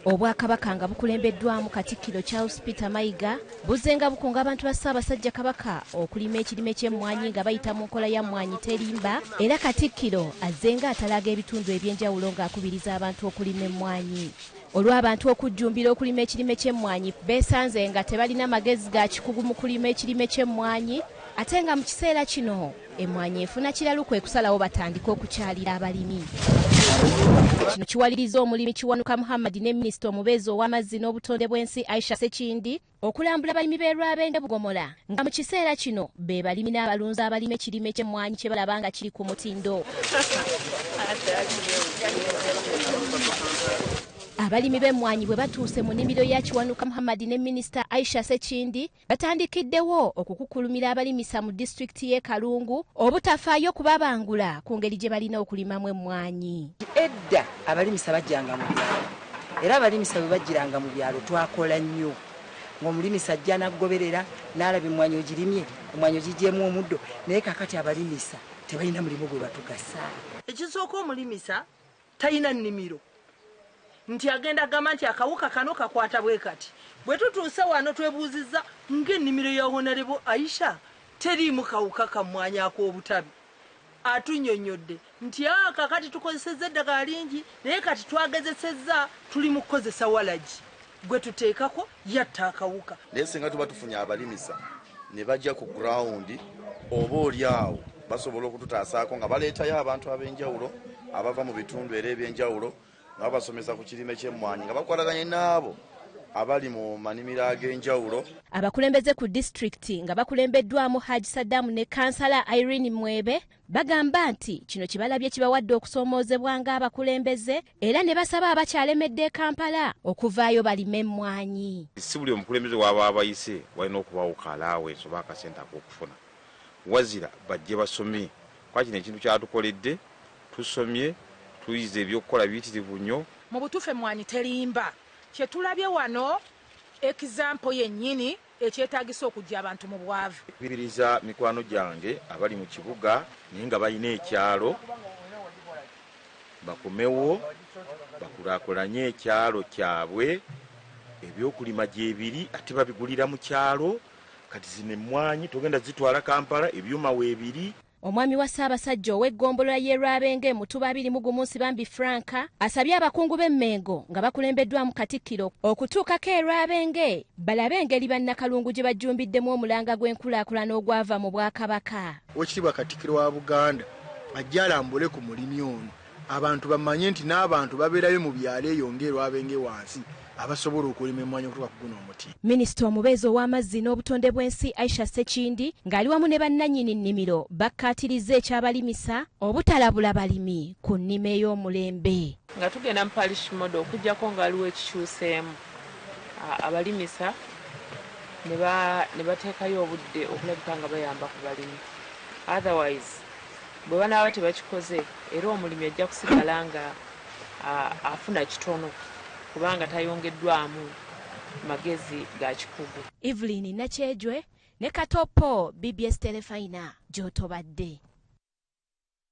Obwakabaka nga bukulembeddwamu Katikkiro Charles Peter Mayiga buzzenga bukunga abantu ba Ssaabasajja Kabaka okulima ekirime ky'emmwanyi nga bayita mu nkola ya mmwanyi terimba, era Katikkiro azzenga atalaga ebitundu eby'enjawulo ng'akubiriza abantu okulima emmwanyi. Olw'abantu okujjumbira okulima ekirime ky'emmwanyi beesanze nga tebalina magezi ga kikugu mu kulima ekirime ky'emmwanyi, ate nga mu kiseera kino emmwanyi efuna kiralu kwe kusalawo batandika okukyalira abalimi. Kino kiwaliriza omulimi Kiwanuka Muhammad ne Minisita omubeezi ow'amazzi n'obutonde bw'ensi Aisha Sekindi okulambula abalimi b'e Lwabenge Bugomola nga mu kiseera kino be balimi n'abalunzi abalima ekirime ky'emmwanyi kye balaba nga kiri ku mutindo. Abalimi b'emmwanyi bwe batuuse mu nnimiro ya Kiwanuka Muhammad ne Minisita Aisha Sekindi batandikiddewo okukukulumira abalimisa mu disitulikiti y'e Kalungu obutafaayo kubabangula ku ngeri gye balina okulimamu emmwanyi. Edda abalimisa bajjanga mu byalo, era abalimisa bwe bajjiranga mu byalo twakola nnyo. Ng'omulimisa ajja n'aggoberera n'alaba emmwanyi ogirimye, emmwanyi ogiggyeemu omuddo, naye kaakati abalimisa tebalina mulimu gwe batugasa. Ekisooka omulimisa talina nnimiro. Nti agenda agamba nti akawuka kano kakwata bwe kati. Bwe tutuuse wano twebuuzizza ng'ennimiro ya Honorable Aisha teriimu kawuka ka mmwanyi ak'obutabi. Atunnyonnyodde nti kakati tukozesezza eddagala lingi naye kati twagezesezza tuli mu kukozesa walagi. Gwe tuteekako yatta akawuka. Naye singa tuba tufunye abalimisa ne bajja ku ground oba oli awo basobola okututaasaako nga baleetayo abantu ab'enjawulo abava mu bitundu era eby'enjawulo nga basomesa ku kirime ky'emmwanyi nga bakwataganye n'abo abali mu manimiro ag'enjawulo. Abakulembeze ku disitulikiti nga bakulembeddwamu Haji Saddam ne Kansala Irene Mwebe bagamba nti kino kibalabye kibawadde okusoomoozebwa ng'abakulembeze era ne basaba abakyalemedde e Kampala okuvaayo balime emmwanyi. Si buli omukulembeze waba abayise walina okubawo kaalaawensi oba akasente ak'okufuna. Wazira bajje basome. Kwa kino ekintu kyatukoledde tusomye tuyize ebyokukola biyitirivu nnyo. Mu butuufu emmwanyi terimba. Kye tulabye wano ekizampo yennyini ekyetaagisa okujja abantu mu bwavu. Kubiriza mikwano gyange abali mu kibuga naye nga balina ekyalo bakomewo bakulaakulanye ekyalo kyabwe, ebyokulima gyebiri ate babigulira mu kyalo. Kati zino emmwanyi togenda zitwala Kampala, ebyuma weebiri. Omwami wa Ssaabasajja ow'eggombolola y'e Lwabenge Mutuba 21 Nsibambi Franka asabye abakungu b'emmengo nga bakulembeddwamu Katikkiro okutuukako e Lwabenge balabe engeri bannakalungu gye bajjumbiddemu omulanga gw'enkulaakulana ogwava mu Bwakabaka. Oweekitiibwa Katikkiro wa Buganda ajja alambule ku mulimi ono, abantu bamanye nti n'abantu babeerayo mu byalo eyo ng'e Lwabenge wansi abasobola okulima emmwanyi okutuuka ku guno omuti. Minisita omubeezi ow'amazzi n'obutonde bw'ensi Aisha Sekindi ng'ali wamu ne bannannyini nnimiro bakkaatiriza ekyabalimisa obutalabula balimi ku nnima ey'omulembe. Nga tugenda mu parish model okujjako ng'aliwo ekikyuseemu abalimisa ne bateekayo obudde okulabika nga bayamba ku balimi. Otherwise bwe banaaba tebakikoze era omulimi ajja kusigala nga afuna kitono kubanga tayongeddwamu magezi ga kikugu. Evelyn Nakyejwe ne Katopo BBS Telefina gy'otobadde.